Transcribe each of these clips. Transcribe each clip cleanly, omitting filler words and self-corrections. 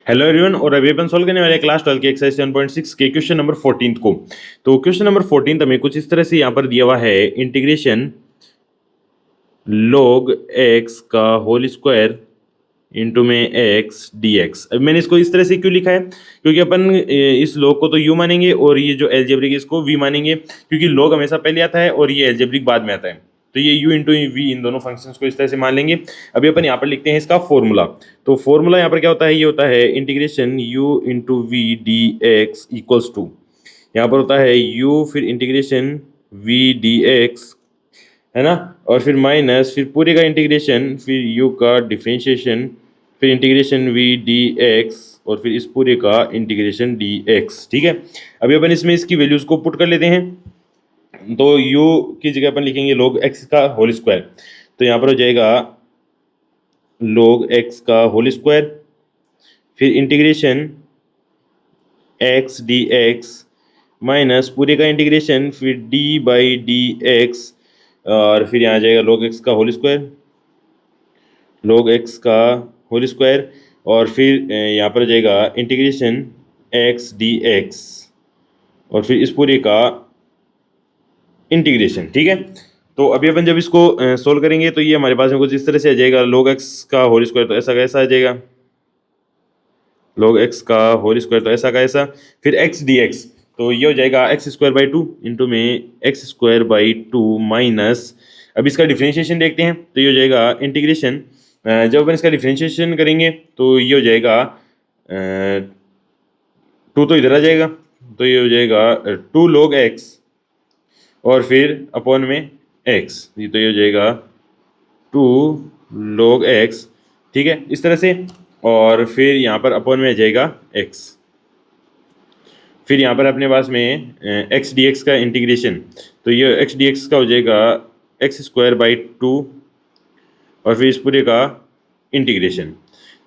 Hello everyone. और अभी अपन solve करने वाले हैं क्लास 12 के एक्सरसाइज 7.6 के क्वेश्चन नंबर 14 को। तो क्वेश्चन नंबर 14 हमें कुछ इस तरह से यहाँ पर दिया हुआ है, इंटीग्रेशन log x का होल स्क्वायर इंटू में x dx। अब मैंने इसको इस तरह से क्यों लिखा है, क्योंकि अपन इस log को तो u मानेंगे और ये जो एल्जेब्रिक इसको v मानेंगे, क्योंकि log हमेशा पहले आता है और ये एल्जेब्रिक बाद में आता है। तो ये u इंटू वी इन दोनों फंक्शंस को इस तरह से मान लेंगे। अभी अपन यहाँ पर लिखते हैं इसका फॉर्मूला। तो फॉर्मूला यहाँ पर क्या होता है, ये होता है integration u into v d x equals to, यहाँ पर होता है u फिर इंटीग्रेशन v डी एक्स, है ना, और फिर माइनस फिर पूरे का इंटीग्रेशन फिर u का डिफरेंशिएशन फिर इंटीग्रेशन v डी एक्स और फिर इस पूरे का इंटीग्रेशन डी एक्स। ठीक है, अभी अपन इसमें इसकी वैल्यूज़ को पुट कर लेते हैं। तो u की जगह अपन लिखेंगे log x का होल स्क्वायर। तो यहाँ पर हो जाएगा log x का होल स्क्वायर फिर integration x D x minus पूरे का इंटीग्रेशन फिर d बाई डी एक्स और फिर यहाँ आ जाएगा log x का होल स्क्वायर, log x का होल स्क्वायर और फिर यहाँ पर जाएगा इंटीग्रेशन x डी एक्स और फिर इस पूरे का इंटीग्रेशन। ठीक है, तो अभी अपन जब इसको सोल्व करेंगे तो ये हमारे पास में कुछ इस तरह से आ जाएगा, log x का होल स्क्वायर तो ऐसा का ऐसा आ जाएगा, log x का होल स्क्वायर तो ऐसा का ऐसा, फिर x डी एक्स तो ये हो जाएगा x square by two into में x square by two minus, अब इसका डिफ्रेंशिएशन देखते हैं तो ये हो जाएगा इंटीग्रेशन, जब अपन इसका डिफ्रेंशिएशन करेंगे तो ये हो जाएगा टू तो इधर आ जाएगा, तो ये हो जाएगा टू log x और फिर अपॉन में x, ये तो ये हो जाएगा टू log x। ठीक है, इस तरह से, और फिर यहाँ पर अपॉन में आ जाएगा x, फिर यहाँ पर अपने पास में x डी एक्स का इंटीग्रेशन, तो ये x डी एक्स का हो जाएगा एक्स स्क्वायर बाई टू और फिर इस पूरे का इंटीग्रेशन।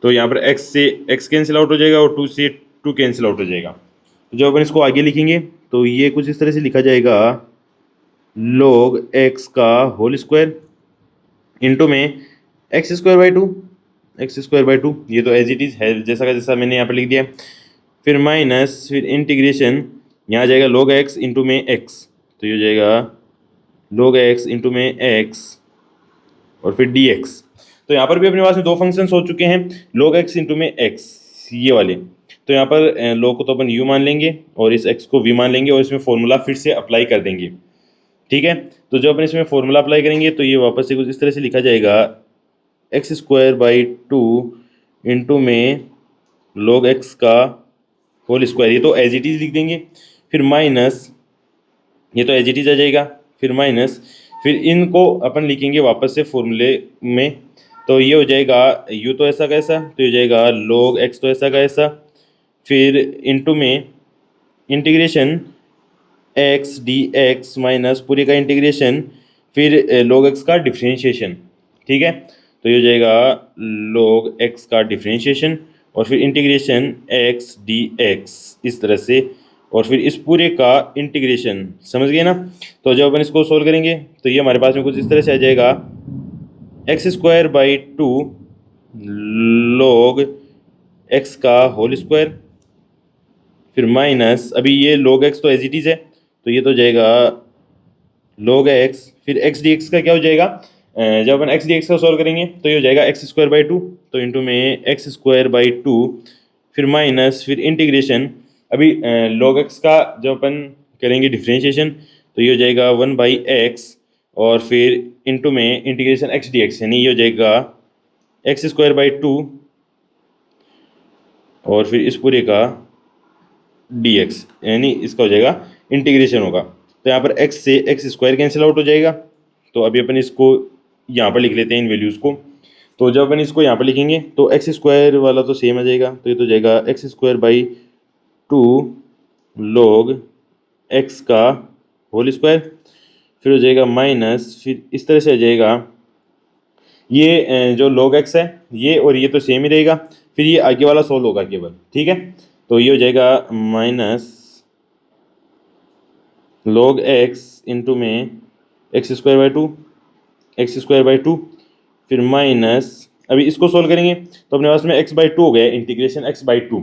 तो यहाँ पर x से x कैंसिल आउट हो जाएगा और 2 से 2 कैंसिल आउट हो जाएगा। तो जब अपन इसको आगे लिखेंगे तो ये कुछ इस तरह से लिखा जाएगा, log x का होल स्क्वायर इंटू में x square by to, x square by to ये तो एज इट इज़ है जैसा का जैसा मैंने यहाँ पर लिख दिया, फिर माइनस फिर इंटीग्रेशन यहाँ आ जाएगा log x इंटू में x, तो ये हो जाएगा log x इंटू में x और फिर dx। तो यहाँ पर भी अपने पास में दो फंक्शंस हो चुके हैं, log x इंटू में x ये वाले। तो यहाँ पर log को तो अपन u मान लेंगे और इस x को v मान लेंगे और इसमें फॉर्मूला फिर से अप्लाई कर देंगे। ठीक है, तो जब अपन इसमें फॉर्मूला अप्लाई करेंगे तो ये वापस से कुछ इस तरह से लिखा जाएगा, x square by two into में log x का होल स्क्वायर, ये तो एज इट इज़ लिख देंगे, फिर माइनस ये तो एज इट इज़ आ जाएगा, फिर माइनस फिर इनको अपन लिखेंगे वापस से फॉर्मूले में। तो ये हो जाएगा u तो ऐसा का ऐसा, तो ये हो जाएगा log x तो ऐसा का ऐसा, फिर इंटू में integration x D x minus पूरे का इंटीग्रेशन फिर log x का डिफ्रेंशिएशन। ठीक है, तो ये हो जाएगा log x का डिफ्रेंशिएशन और फिर इंटीग्रेशन x डी एक्स इस तरह से और फिर इस पूरे का इंटीग्रेशन, समझ गए ना। तो जब अपन इसको सोल्व करेंगे तो ये हमारे पास में कुछ इस तरह से आ जाएगा, x square by to log x का होल स्क्वायर फिर माइनस अभी ये log x तो एज इट इज़ है, तो ये तो जाएगा log x फिर x dx का क्या हो जाएगा, जब अपन x dx का सॉल्व करेंगे तो ये हो जाएगा एक्स स्क्वायर बाई टू, तो इंटू में एक्स स्क्वायर बाई टू फिर माइनस फिर इंटीग्रेशन, अभी log x का जब अपन करेंगे डिफ्रेंशिएशन तो ये हो जाएगा वन बाई एक्स और फिर इंटू में इंटीग्रेशन x dx, यानी ये हो जाएगा एक्स स्क्वायर बाई टू और फिर इस पूरे का dx, यानी इसका हो जाएगा इंटीग्रेशन होगा। तो यहाँ पर x से एक्स स्क्वायर कैंसिल आउट हो जाएगा, तो अभी अपन इसको यहाँ पर लिख लेते हैं इन वैल्यूज़ को। तो जब अपन इसको यहाँ पर लिखेंगे तो एक्स स्क्वायर वाला तो सेम आ जाएगा, तो ये तो जाएगा x square by to log x का होल स्क्वायर फिर हो जाएगा माइनस फिर इस तरह से आ जाएगा, ये जो log x है ये और ये तो सेम ही रहेगा, फिर ये आगे वाला सोल्व होगा केवल। ठीक है, तो ये हो जाएगा माइनस log x इंटू में x square by to, x square by to फिर माइनस अभी इसको सोल्व करेंगे तो अपने पास में x/2 हो गया, इंटीग्रेशन x/2।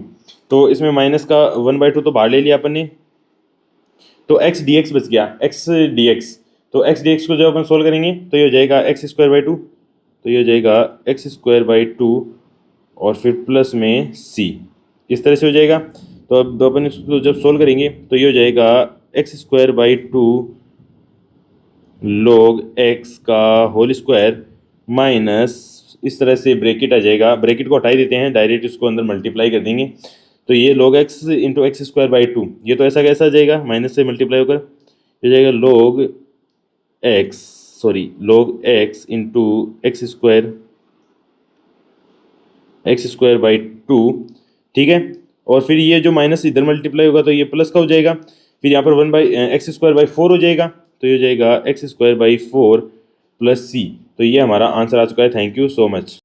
तो इसमें माइनस का 1/2 तो बाहर ले लिया अपन ने, तो x dx बच गया, x dx। तो x dx को जब अपन सोल्व करेंगे तो ये हो जाएगा x²/2, तो ये हो जाएगा x²/2 और फिर प्लस में c, इस तरह से हो जाएगा। तो अब अपन इसको जब सोल्व करेंगे तो ये हो जाएगा x²/2 log x का होल स्क्वायर माइनस, इस तरह से ब्रैकेट आ जाएगा, ब्रैकेट को हटा ही देते हैं, डायरेक्ट इसको अंदर मल्टीप्लाई कर देंगे। तो ये log x इंटू x²/2, ये तो ऐसा कैसा आ जाएगा, माइनस से मल्टीप्लाई होकर हो जाएगा log x इंटू x²/2, ठीक है। और फिर ये जो माइनस इधर मल्टीप्लाई होगा तो ये प्लस का हो जाएगा, फिर यहाँ पर x²/4 हो जाएगा, तो ये हो जाएगा x² + 4 + c। तो ये हमारा आंसर आ चुका है। Thank you so much.